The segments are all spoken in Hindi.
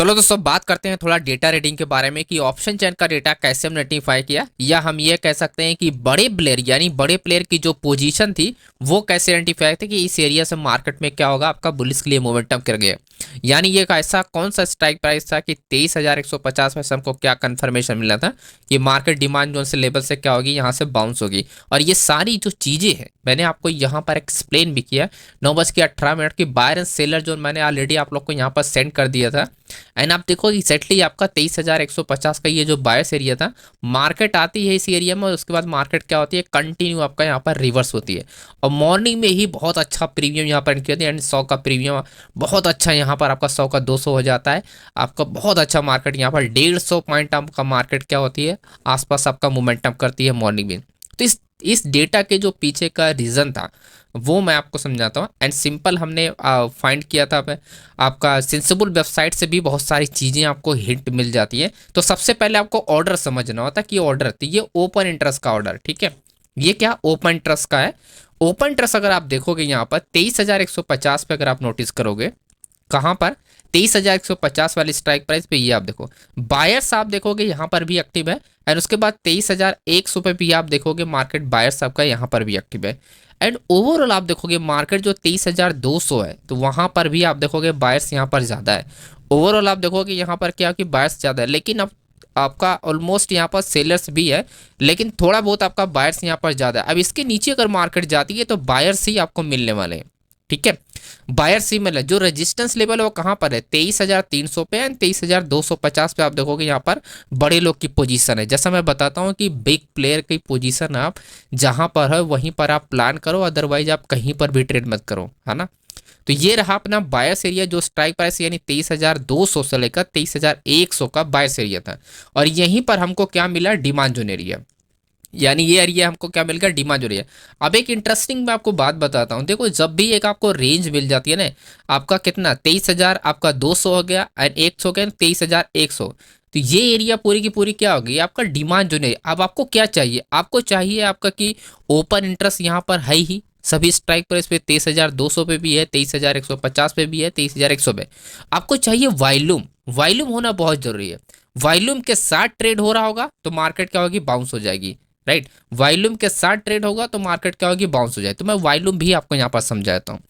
चलो दोस्तों बात करते हैं थोड़ा डेटा रीडिंग के बारे में कि ऑप्शन चेन का डेटा कैसे हम आइडेंटिफाई किया, या हम ये कह सकते हैं कि बड़े प्लेयर यानी बड़े प्लेयर की जो पोजीशन थी वो कैसे आइडेंटिफाई थी कि इस एरिया से मार्केट में क्या होगा, आपका बुलिश के लिए मोमेंटम कर गया। यानी ये एक ऐसा कौन सा स्ट्राइक प्राइस था कि 23,150 में से हमको क्या कंफर्मेशन मिला था कि मार्केट डिमांड जोन से लेवल से क्या होगी, यहाँ से बाउंस होगी। और ये सारी जो चीज़ें हैं मैंने आपको यहाँ पर एक्सप्लेन भी किया। 9:18 की बायर एंड सेलर जोन मैंने ऑलरेडी आप लोग को यहाँ पर सेंड कर दिया था। एंड आप देखो एग्जैक्टली आपका 23,150 का ये जो बायर्स एरिया था, मार्केट आती है इस एरिया में और उसके बाद मार्केट क्या होती है, कंटिन्यू आपका यहाँ पर रिवर्स होती है। और मॉर्निंग में ही बहुत अच्छा प्रीमियम यहाँ पर किया था, एंड 100 का प्रीमियम बहुत अच्छा यहाँ पर आपका 100 का 200 हो जाता है। आपका बहुत अच्छा मार्केट यहाँ पर 150 पॉइंट आपका मार्केट क्या होती है आसपास आपका मोमेंटम करती है मॉर्निंग में। तो इस डेटा के जो पीछे का रीज़न था वो मैं आपको समझाता हूँ। एंड सिंपल हमने फाइंड किया था आपका सेंसिबल वेबसाइट से भी बहुत सारी चीज़ें आपको हिंट मिल जाती है। तो सबसे पहले आपको ऑर्डर समझना होता है कि ऑर्डर तो ये ओपन इंटरेस्ट का ऑर्डर, ठीक है। ये क्या ओपन इंटरेस्ट का है। ओपन इंटरेस्ट अगर आप देखोगे यहाँ पर 23,150 पे अगर आप नोटिस करोगे, कहाँ पर 23,150 वाली स्ट्राइक प्राइस पे ये आप देखो बायर्स आप देखोगे यहाँ पर भी एक्टिव है। एंड उसके बाद 23,100 पे भी आप देखोगे मार्केट बायर्स आपका यहाँ पर भी एक्टिव है। एंड ओवरऑल आप देखोगे मार्केट जो 23,200 है तो वहाँ पर भी आप देखोगे बायर्स यहाँ पर ज़्यादा है। ओवरऑल आप देखोगे यहाँ पर क्या कि बायर्स ज़्यादा है, लेकिन अब आपका ऑलमोस्ट यहाँ पर सेलर्स भी है, लेकिन थोड़ा बहुत आपका बायर्स यहाँ पर ज़्यादा है। अब इसके नीचे अगर मार्केट जाती है तो बायर्स ही आपको मिलने वाले हैं, ठीक है। बायर सी मिल जो रेजिस्टेंस लेवल है वो कहाँ पर है 23,300 पे एंड 23,250 पे आप देखोगे यहाँ पर बड़े लोग की पोजीशन है। जैसा मैं बताता हूँ कि बिग प्लेयर की पोजीशन आप जहाँ पर है वहीं पर आप प्लान करो, अदरवाइज आप कहीं पर भी ट्रेड मत करो, है ना। तो ये रहा अपना बायर्स एरिया जो स्ट्राइक प्राइस यानी 23,200 से लेकर 23,100 का बायर्स एरिया था। और यहीं पर हमको क्या मिला, डिमांड जोन एरिया, यानी ये एरिया हमको क्या मिल गया, डिमांड एरिया। अब एक इंटरेस्टिंग मैं आपको बात बताता हूँ। देखो जब भी एक आपको रेंज मिल जाती है ना, आपका कितना 23,000 आपका 200 हो गया एंड 100 के 23,100, तो ये एरिया पूरी की पूरी क्या होगी आपका डिमांड जोन है। अब आपको क्या चाहिए, आपको चाहिए आपका कि ओपन इंटरेस्ट यहाँ पर है ही सभी स्ट्राइक प्राइस पे 23,200 पे भी है, 23,150 पे भी है, 23,100 पे। आपको चाहिए वॉल्यूम, वॉल्यूम होना बहुत जरूरी है। वॉल्यूम के साथ ट्रेड हो रहा होगा तो मार्केट क्या होगी, बाउंस हो जाएगी, राइट। वॉल्यूम के साथ ट्रेड होगा तो मार्केट क्या होगी, बाउंस हो जाए। तो मैं वॉल्यूम भी आपको यहाँ पर समझाता हूँ।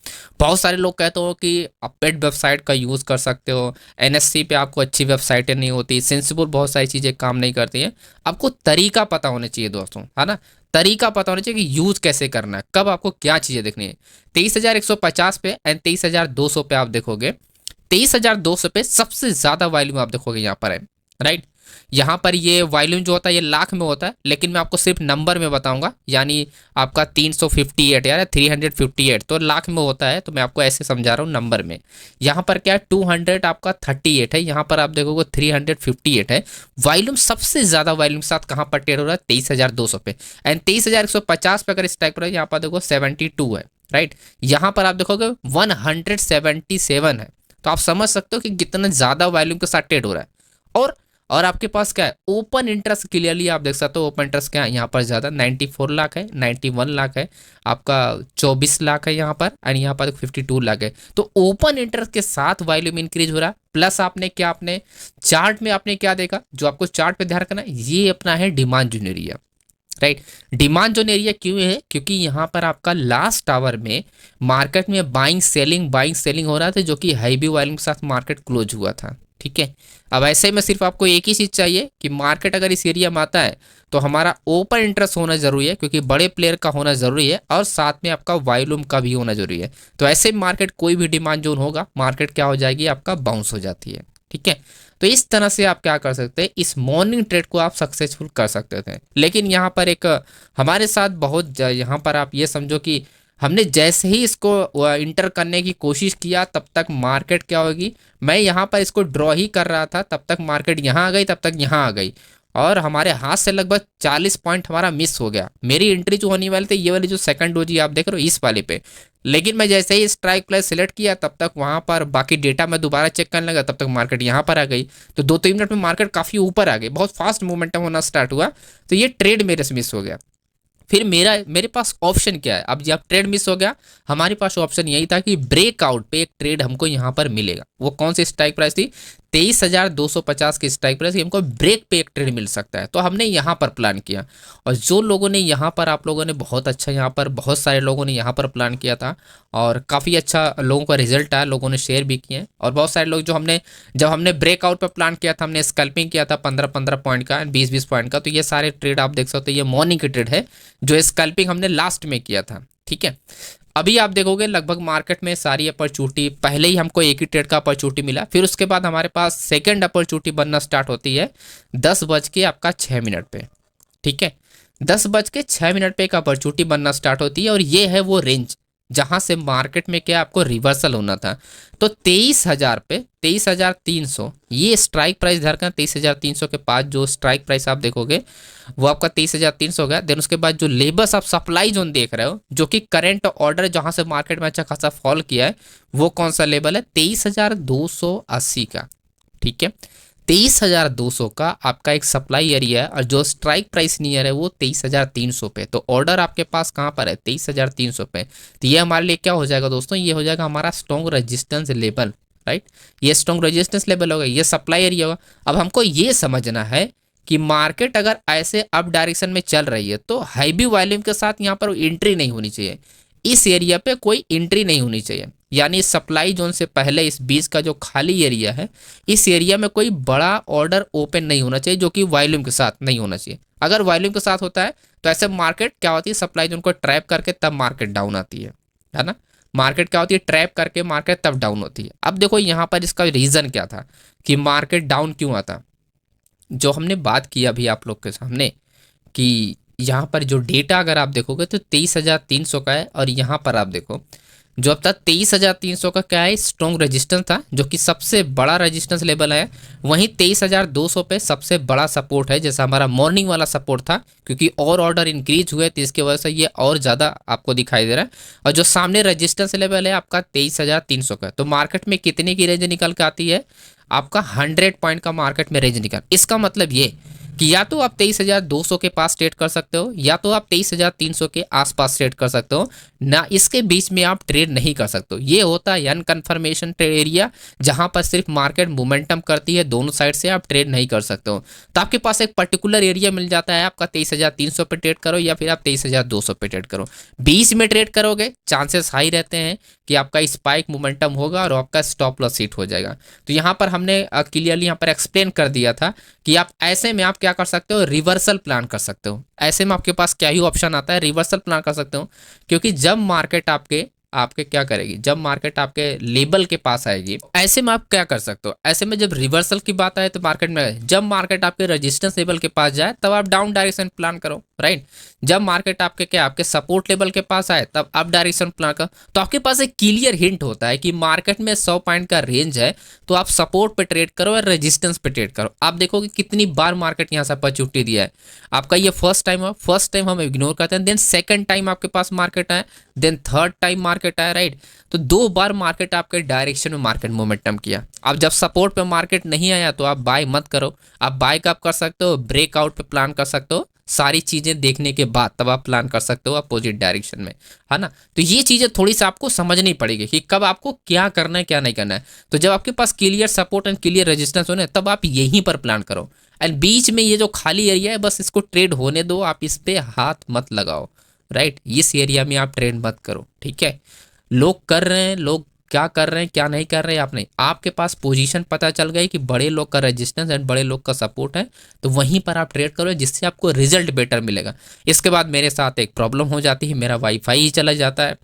बहुत सारे लोग कहते हो कि आप पेड वेबसाइट का यूज़ कर सकते हो, एनएससी पे आपको अच्छी वेबसाइटें नहीं होती, सेंसिबल बहुत सारी चीज़ें काम नहीं करती हैं। आपको तरीका पता होना चाहिए दोस्तों, है ना। तरीका पता होना चाहिए कि यूज़ कैसे करना है, कब आपको क्या चीज़ें देखनी है। 23,150 पे एंड 23,200 पे आप देखोगे, 23,200 पे सबसे ज़्यादा वॉल्यूम आप देखोगे यहाँ पर है, राइट। यहाँ पर ये वॉल्यूम जो होता है ये लाख में होता है, लेकिन मैं आपको सिर्फ नंबर में बताऊंगा। यानी आपका 358 यार 358 तो लाख में होता है, तो मैं आपको ऐसे समझा रहा हूँ नंबर में। यहाँ पर क्या है 200 आपका 38 है, यहाँ पर आप देखोगे 358 है। वॉल्यूम सबसे ज़्यादा वॉल्यूम के साथ कहाँ पर ट्रेड हो रहा है 23,200 पे एंड 23,150 पे अगर स्ट्राइक पर यहाँ पर देखो 72 है, राइट। यहाँ पर आप देखोगे 177 है। तो आप समझ सकते हो कि कितना ज़्यादा वॉल्यूम के साथ ट्रेड हो रहा है। और आपके पास क्या है ओपन इंटरेस्ट, क्लियरली आप देख सकते हो ओपन इंटरेस्ट क्या है यहाँ पर ज़्यादा 94 लाख है, 91 लाख है, आपका 24 लाख है यहाँ पर, एंड यहाँ पर 52 लाख है। तो ओपन इंटरेस्ट के साथ वॉल्यूम इंक्रीज हो रहा है। प्लस आपने क्या अपने चार्ट में आपने क्या देखा, जो आपको चार्ट पे ध्यान रखना है, ये अपना है demand zone area, right. Demand zone area क्यों है, क्योंकि यहाँ पर आपका लास्ट आवर में मार्केट में बाइंग सेलिंग हो रहा था, जो कि हाई वॉल्यूम के साथ मार्केट क्लोज हुआ था, ठीक है। अब ऐसे में सिर्फ आपको एक ही चीज़ चाहिए कि मार्केट अगर इस एरिया में आता है तो हमारा ओपन इंटरेस्ट होना जरूरी है, क्योंकि बड़े प्लेयर का होना जरूरी है, और साथ में आपका वॉल्यूम का भी होना जरूरी है। तो ऐसे मार्केट कोई भी डिमांड जोन होगा मार्केट क्या हो जाएगी, आपका बाउंस हो जाती है, ठीक है। तो इस तरह से आप क्या कर सकते हैं, इस मॉर्निंग ट्रेड को आप सक्सेसफुल कर सकते थे। लेकिन यहाँ पर एक हमारे साथ बहुत यहाँ पर आप ये समझो कि हमने जैसे ही इसको इंटर करने की कोशिश किया तब तक मार्केट क्या होगी, मैं यहाँ पर इसको ड्रॉ ही कर रहा था तब तक मार्केट यहाँ आ गई, तब तक यहाँ आ गई, और हमारे हाथ से लगभग 40 पॉइंट हमारा मिस हो गया। मेरी एंट्री जो होने वाली थी ये वाली जो सेकंड डोजी आप देख रहे हो इस वाले पे, लेकिन मैं जैसे ही स्ट्राइक प्राइस सिलेक्ट किया तब तक वहाँ पर बाकी डेटा मैं दोबारा चेक करने लगा, तब तक मार्केट यहाँ पर आ गई। तो 2-3 मिनट में मार्केट काफ़ी ऊपर आ गई, बहुत फास्ट मोमेंटम होना स्टार्ट हुआ। तो ये ट्रेड मेरे से मिस हो गया। फिर मेरे पास ऑप्शन क्या है, अब जब ट्रेड मिस हो गया हमारे पास ऑप्शन यही था कि ब्रेकआउट पे एक ट्रेड हमको यहाँ पर मिलेगा। वो कौन सी स्ट्राइक प्राइस थी 23,250 की स्ट्राइक प्राइस की हमको ब्रेक पे एक ट्रेड मिल सकता है, तो हमने यहाँ पर प्लान किया। और जो लोगों ने यहाँ पर, आप लोगों ने बहुत अच्छा, यहाँ पर बहुत सारे लोगों ने यहाँ पर प्लान किया था और काफ़ी अच्छा लोगों का रिजल्ट आया, लोगों ने शेयर भी किए। और बहुत सारे लोग जब हमने ब्रेकआउट पर प्लान किया था, हमने स्कैल्पिंग किया था 15-15 पॉइंट का, 20-20 पॉइंट का, तो ये सारे ट्रेड आप देख सकते हो, ये मॉर्निंग की ट्रेड है जो स्कैल्पिंग हमने लास्ट में किया था। ठीक है, अभी आप देखोगे लगभग मार्केट में सारी अपॉर्चुनिटी, पहले ही हमको एक ही ट्रेड का अपॉर्चुनिटी मिला, फिर उसके बाद हमारे पास सेकंड अपॉर्चुनिटी बनना स्टार्ट होती है 10:06 पे। ठीक है, 10:06 पे एक अपॉर्चुनिटी बनना स्टार्ट होती है और ये है वो रेंज जहां से मार्केट में क्या आपको रिवर्सल होना था। तो 23,000 पे 23,300 ये स्ट्राइक प्राइस धरकर 23,300 के पास जो स्ट्राइक प्राइस आप देखोगे वो आपका 23,300 गया। देन उसके बाद जो लेबल्स आप सप्लाई जोन देख रहे हो, जो कि करंट ऑर्डर जहां से मार्केट में अच्छा खासा फॉल किया है, वो कौन सा लेवल है? 23,280 का। ठीक है, 23,200 का आपका एक सप्लाई एरिया है और जो स्ट्राइक प्राइस नियर है वो 23,300 पे। तो ऑर्डर आपके पास कहाँ पर है? 23,300 पे। तो ये हमारे लिए क्या हो जाएगा दोस्तों? ये हो जाएगा हमारा स्ट्रॉन्ग रेजिस्टेंस लेवल, राइट। ये स्ट्रॉन्ग रेजिस्टेंस लेवल होगा, ये सप्लाई एरिया होगा। अब हमको ये समझना है कि मार्केट अगर ऐसे अप डायरेक्शन में चल रही है तो हैवी वॉल्यूम के साथ यहाँ पर एंट्री नहीं होनी चाहिए, इस एरिया पे कोई एंट्री नहीं होनी चाहिए। यानी सप्लाई जोन से पहले इस बीच का जो खाली एरिया है, इस एरिया में कोई बड़ा ऑर्डर ओपन नहीं होना चाहिए, जो कि वॉल्यूम के साथ नहीं होना चाहिए। अगर वॉल्यूम के साथ होता है तो ऐसे मार्केट क्या होती है, सप्लाई जोन को ट्रैप करके तब मार्केट डाउन आती है ना। मार्केट क्या होती है, ट्रैप करके मार्केट तब डाउन होती है। अब देखो यहाँ पर इसका रीजन क्या था कि मार्केट डाउन क्यों आता, जो हमने बात की अभी आप लोग के सामने कि यहाँ पर जो डेटा अगर आप देखोगे तो 23,300 का है और यहाँ पर आप देखो जो अब तक 23,300 का क्या है, स्ट्रॉन्ग रेजिस्टेंस था, जो कि सबसे बड़ा रेजिस्टेंस लेवल है। वहीं 23,200 पे सबसे बड़ा सपोर्ट है, जैसा हमारा मॉर्निंग वाला सपोर्ट था, क्योंकि और ऑर्डर इंक्रीज हुए तो इसकी वजह से ये और ज़्यादा आपको दिखाई दे रहा है। और जो सामने रेजिस्टेंस लेवल है आपका 23,300 का। तो मार्केट में कितने की रेंज निकल के आती है? आपका 100 पॉइंट का मार्केट में रेंज निकल। इसका मतलब ये कि या तो आप 23,200 के पास ट्रेड कर सकते हो या तो आप 23,300 के आसपास ट्रेड कर सकते हो ना, इसके बीच में आप ट्रेड नहीं कर सकते हो। ये होता है अनकन्फर्मेशन ट्रेड एरिया, जहां पर सिर्फ मार्केट मोमेंटम करती है, दोनों साइड से आप ट्रेड नहीं कर सकते हो। तो आपके पास एक पर्टिकुलर एरिया मिल जाता है, आपका 23,300 पे ट्रेड करो या फिर आप 23,200 पे ट्रेड करो। बीच में ट्रेड करोगे चांसेस हाई रहते हैं कि आपका स्पाइक मोमेंटम होगा और आपका स्टॉप लॉस हिट हो जाएगा। तो यहाँ पर हमने क्लियरली यहाँ पर एक्सप्लेन कर दिया था कि आप ऐसे में आप क्या कर सकते हो, रिवर्सल प्लान कर सकते हो। ऐसे में आपके पास क्या ही ऑप्शन आता है, रिवर्सल प्लान कर सकते हो। क्योंकि जब मार्केट आपके आपके क्या करेगी, जब मार्केट आपके लेवल के पास आएगी, ऐसे में आप क्या कर सकते हो, ऐसे में जब रिवर्सल की बात आए तो मार्केट में जब मार्केट आपके रेजिस्टेंस लेवल के पास जाए तब आप डाउन डायरेक्शन प्लान करो, राइट। जब मार्केट आपके क्या आपके सपोर्ट लेवल के पास आए तब अप डायरेक्शन प्लान करो। तो आपके पास एक क्लियर हिंट होता है कि मार्केट में 100 पॉइंट का रेंज है तो आप सपोर्ट पे ट्रेड करो या रेजिस्टेंस पे ट्रेड करो। आप देखोगे कितनी बार मार्केट यहाँ से अपॉर्चुनिटी दिया है। आपका ये फर्स्ट टाइम है, फर्स्ट टाइम हम इग्नोर करते हैं, देन सेकंड टाइम आपके पास मार्केट आया, देन थर्ड टाइम मार्केट आया, राइट। तो 2 बार मार्केट आपके डायरेक्शन में मार्केट मोमेंटम किया। अब जब सपोर्ट पे मार्केट नहीं आया तो आप बाय मत करो, आप बाय कब कर सकते हो, ब्रेकआउट पे प्लान कर सकते हो। सारी चीजें देखने के बाद तब आप प्लान कर सकते हो अपोजिट डायरेक्शन में, है ना। तो ये चीजें थोड़ी सी आपको समझनी पड़ेगी कि कब आपको क्या करना है क्या नहीं करना है। तो जब आपके पास clear support and clear resistance होने तब आप यहीं पर प्लान करो। एंड बीच में ये जो खाली एरिया है बस इसको ट्रेड होने दो, आप इस पे हाथ मत लगाओ, राइट। इस एरिया में आप ट्रेड मत करो, ठीक है। लोग कर रहे हैं, लोग क्या कर रहे हैं क्या नहीं कर रहे हैं आप नहीं, आपके पास पोजीशन पता चल गई कि बड़े लोग का रेजिस्टेंस एंड बड़े लोग का सपोर्ट है, तो वहीं पर आप ट्रेड करो जिससे आपको रिजल्ट बेटर मिलेगा। इसके बाद मेरे साथ एक प्रॉब्लम हो जाती है, मेरा वाईफाई ही चला जाता है,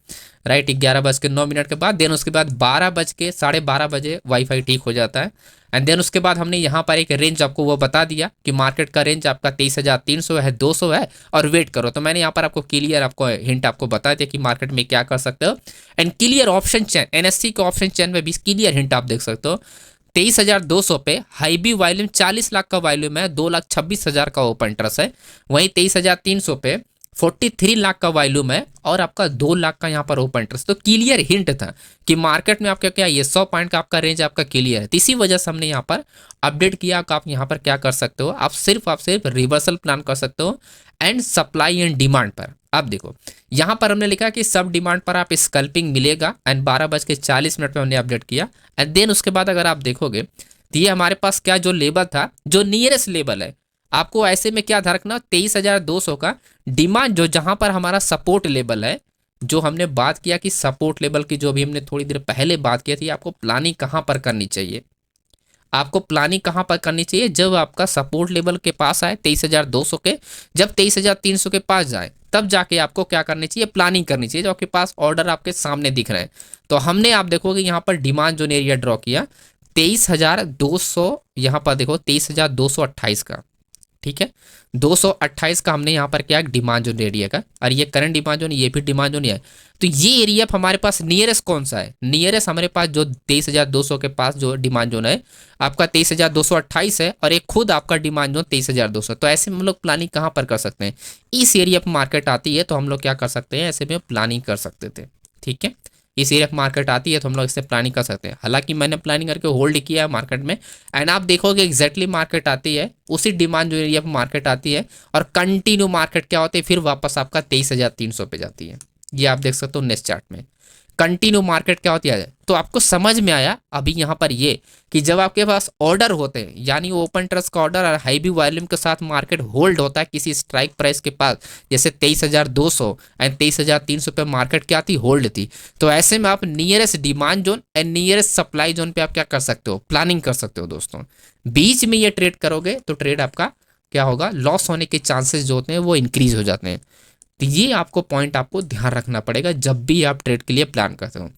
राइट। 11:09 के बाद, देन उसके बाद 12:12 बजे वाईफाई ठीक हो जाता है। एंड देन उसके बाद हमने यहाँ पर एक रेंज आपको वो बता दिया कि मार्केट का रेंज आपका 23,300 है, 200 है और वेट करो। तो मैंने यहाँ पर आपको क्लियर आपको हिंट आपको बता दिया कि मार्केट में क्या कर सकते हो। And clear option chain, NSC के ऑप्शन चेन में भी क्लियर हिंट आप देख सकते हो। 23,200 पे हाई बी वॉल्यूम 40 लाख का वॉल्यूम है, 2,26,000 का ओपन इंटरेस्ट है। वहीं 23,300 पे 43 लाख का वॉल्यूम है और आपका 2 लाख का यहाँ पर ओपन इंटरेस्ट। तो क्लियर हिंट था कि मार्केट में आपका क्या ये 100 पॉइंट का आपका रेंज आपका क्लियर है। इसी वजह से हमने यहाँ पर अपडेट किया कि आप यहाँ पर क्या कर सकते हो, आप सिर्फ रिवर्सल प्लान कर सकते हो एंड सप्लाई एंड डिमांड पर। आप देखो यहाँ पर हमने लिखा कि सब डिमांड पर आप स्कल्पिंग मिलेगा एंड 12:40 पे हमने अपडेट किया। एंड देन उसके बाद अगर आप देखोगे तो ये हमारे पास क्या जो लेवल था, जो नियरेस्ट लेवल है, आपको ऐसे में क्या ध्यान रखना, 23,200 का डिमांड जो जहां पर हमारा सपोर्ट लेवल है, जो हमने बात किया कि सपोर्ट लेवल की जो अभी हमने थोड़ी देर पहले बात की थी, आपको प्लानिंग कहां पर करनी चाहिए, आपको प्लानिंग कहां पर करनी चाहिए, जब आपका सपोर्ट लेवल के पास आए 23,200 के, जब 23,300 के पास जाए तब जाके आपको क्या करनी चाहिए, प्लानिंग करनी चाहिए, जो आपके पास ऑर्डर आपके सामने दिख रहे हैं। तो हमने आप देखोगे यहाँ पर डिमांड जोन एरिया ड्रॉ किया 23,200, यहाँ पर देखो 23,228 का, ठीक है, 228 का हमने यहाँ पर क्या डिमांड जोन एरिया का, और ये करंट डिमांड जोन, ये भी डिमांड जोन है। तो ये एरिया हमारे पास नियरेस्ट कौन सा है, नियरेस्ट हमारे पास जो 23,200 के पास जो डिमांड जोन है आपका 23,228 है, और एक खुद आपका डिमांड जोन 23,200। तो ऐसे में हम लोग प्लानिंग कहाँ पर कर सकते हैं, इस एरिया पर मार्केट आती है तो हम लोग क्या कर सकते हैं, ऐसे में प्लानिंग कर सकते थे, ठीक है। इस एरिया पर मार्केट आती है तो हम लोग इससे प्लानिंग कर सकते हैं। हालांकि मैंने प्लानिंग करके होल्ड किया है मार्केट में, एंड आप देखोगे एग्जैक्टली मार्केट आती है उसी डिमांड जो एरिया पर मार्केट आती है, और कंटिन्यू मार्केट क्या होती है, फिर वापस आपका 23,300 पे जाती है। ये आप देख सकते हो नेक्स्ट चार्ट में कंटिन्यू मार्केट क्या होती है। तो आपको समझ में आया अभी यहाँ पर ये कि जब आपके पास ऑर्डर होते हैं, यानी ओपन ट्रस्ट का ऑर्डर और हाई वॉल्यूम के साथ मार्केट होल्ड होता है किसी स्ट्राइक प्राइस के पास, जैसे 23,200 एंड 23,300 पे मार्केट क्या थी, होल्ड थी। तो ऐसे में आप nearest demand zone and nearest supply zone पे आप क्या कर सकते हो, प्लानिंग कर सकते हो दोस्तों। बीच में ये ट्रेड करोगे तो ट्रेड आपका क्या होगा, लॉस होने के चांसेस जो होते हैं वो इंक्रीज हो जाते हैं। तो ये आपको पॉइंट आपको ध्यान रखना पड़ेगा जब भी आप ट्रेड के लिए प्लान करते हो।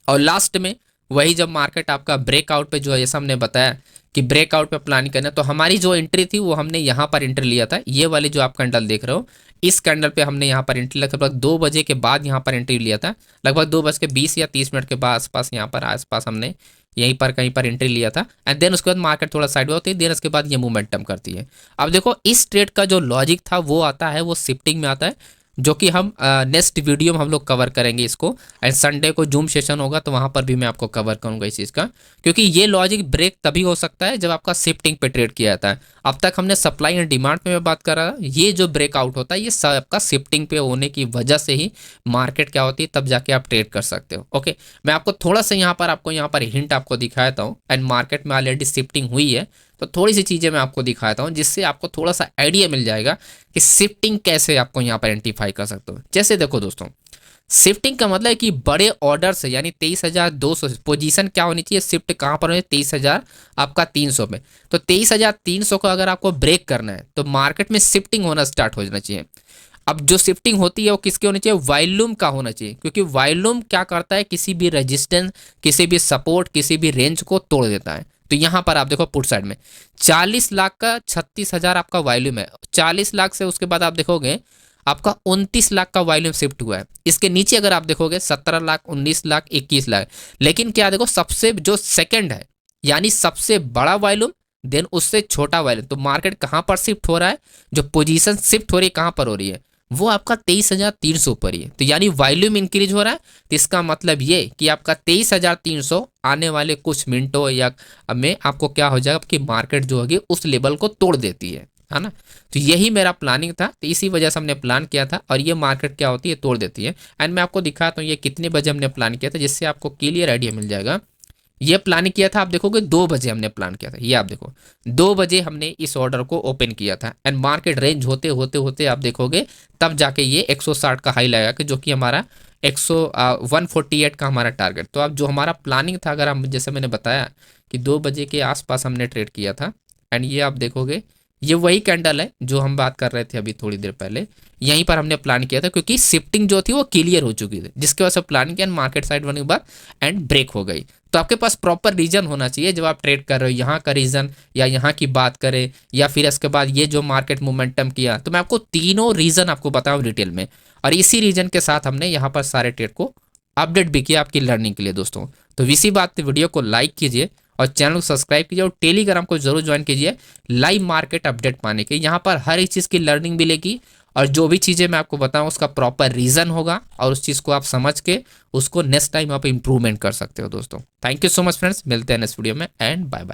और लास्ट में वही जब मार्केट आपका ब्रेकआउट पे जो है, जैसा हमने बताया कि ब्रेकआउट पे प्लानिंग करना, तो हमारी जो एंट्री थी वो हमने यहाँ पर एंट्री लिया था, ये वाली जो आप कैंडल देख रहे हो, इस कैंडल पे हमने यहाँ पर एंट्री लिया था, लगभग 2 बजे के बाद यहाँ पर एंट्री लिया था, लगभग 2:20 या 30 मिनट के बाद आसपास यहाँ पर आसपास हमने यहीं पर कहीं पर एंट्री लिया था। एंड देन उसके बाद मार्केट थोड़ा साइड होती है, देन उसके बाद ये मोमेंटम करती है। अब देखो इस ट्रेड का जो लॉजिक था वो आता है, वो शिफ्टिंग में आता है, जो कि हम नेक्स्ट वीडियो में हम लोग कवर करेंगे इसको। एंड संडे को जूम सेशन होगा तो वहाँ पर भी मैं आपको कवर करूँगा इस चीज़ का, क्योंकि ये लॉजिक ब्रेक तभी हो सकता है जब आपका शिफ्टिंग पे ट्रेड किया जाता है। अब तक हमने सप्लाई एंड डिमांड पे मैं बात कर रहा था, ये जो ब्रेकआउट होता है ये सब आपका शिफ्टिंग पे होने की वजह से ही मार्केट क्या होती है, तब जाके आप ट्रेड कर सकते हो। ओके, मैं आपको थोड़ा सा यहाँ पर हिंट आपको दिखाता हूँ, एंड मार्केट में ऑलरेडी शिफ्टिंग हुई है तो थोड़ी सी चीज़ें मैं आपको दिखाता हूँ जिससे आपको थोड़ा सा आइडिया मिल जाएगा कि शिफ्टिंग कैसे आपको यहाँ पर आइडेंटिफाई कर सकते हो। जैसे देखो दोस्तों, शिफ्टिंग का मतलब है कि बड़े ऑर्डर से, यानी 23,200 पोजीशन क्या होनी चाहिए, शिफ्ट कहाँ पर होनी चाहिए, 23,000 आपका 300 में। तो 23,300 को अगर आपको ब्रेक करना है तो मार्केट में शिफ्टिंग होना स्टार्ट हो जाना चाहिए। अब जो शिफ्टिंग होती है वो किसकी होनी चाहिए, वॉल्यूम का होना चाहिए, क्योंकि वॉल्यूम क्या करता है, किसी भी रेजिस्टेंस, किसी भी सपोर्ट, किसी भी रेंज को तोड़ देता है। तो यहाँ पर आप देखो पुट साइड में 40 लाख का 36,000 आपका वॉल्यूम है, 40 लाख से उसके बाद आप देखोगे आपका 29 लाख का वॉल्यूम शिफ्ट हुआ है। इसके नीचे अगर आप देखोगे 17 लाख, 19 लाख, 21 लाख। लेकिन क्या देखो, सबसे जो सेकंड है, यानी सबसे बड़ा वॉल्यूम देन उससे छोटा वॉल्यूम, तो मार्केट कहाँ पर शिफ्ट हो रहा है, जो पोजीशन शिफ्ट हो रही है कहाँ पर हो रही है, वो आपका 23,300 पर ही है। तो यानी वॉल्यूम इंक्रीज हो रहा है, तो इसका मतलब ये कि आपका 23,300 आने वाले कुछ मिनटों या में आपको क्या हो जाएगा कि मार्केट जो होगी उस लेवल को तोड़ देती है ना। तो यही मेरा प्लानिंग था, तो इसी वजह से हमने प्लान किया था, और ये मार्केट क्या होती है, तोड़ देती है। एंड मैं आपको दिखाता हूँ ये कितने बजे हमने प्लान किया था, जिससे आपको क्लियर आइडिया मिल जाएगा। ये प्लान किया था, आप देखोगे 2 बजे हमने प्लान किया था, ये आप देखो 2 बजे हमने इस ऑर्डर को ओपन किया था, एंड मार्केट रेंज होते होते होते आप देखोगे तब जाके ये 160 का हाई लगा कि जो कि हमारा 148 का हमारा टारगेट। तो अब जो हमारा प्लानिंग था, अगर हम जैसे मैंने बताया कि 2 बजे के आसपास हमने ट्रेड किया था, एंड ये आप देखोगे ये वही कैंडल है जो हम बात कर रहे थे अभी थोड़ी देर पहले, यहीं पर हमने प्लान किया था, क्योंकि शिफ्टिंग जो थी वो क्लियर हो चुकी थी, जिसके वजह से प्लान किया, मार्केट साइड बनने के बाद एंड ब्रेक हो गई। तो आपके पास प्रॉपर रीजन होना चाहिए जब आप ट्रेड कर रहे हो, यहाँ का रीजन या यहाँ की बात करें, या फिर इसके बाद ये जो मार्केट मोमेंटम किया। तो मैं आपको तीनों रीजन आपको बताऊँ डिटेल में, और इसी रीजन के साथ हमने यहाँ पर सारे ट्रेड को अपडेट भी किया आपकी लर्निंग के लिए दोस्तों। तो इसी बात पे वीडियो को लाइक कीजिए और चैनल को सब्सक्राइब कीजिए, और टेलीग्राम को जरूर ज्वाइन कीजिए लाइव मार्केट अपडेट पाने के। यहाँ पर हर एक चीज़ की लर्निंग मिलेगी, और जो भी चीज़ें मैं आपको बताऊँ उसका प्रॉपर रीज़न होगा, और उस चीज़ को आप समझ के उसको नेक्स्ट टाइम आप इंप्रूवमेंट कर सकते हो दोस्तों। Thank you so much friends, मिलते हैं नेक्स्ट वीडियो में, एंड बाय बाय।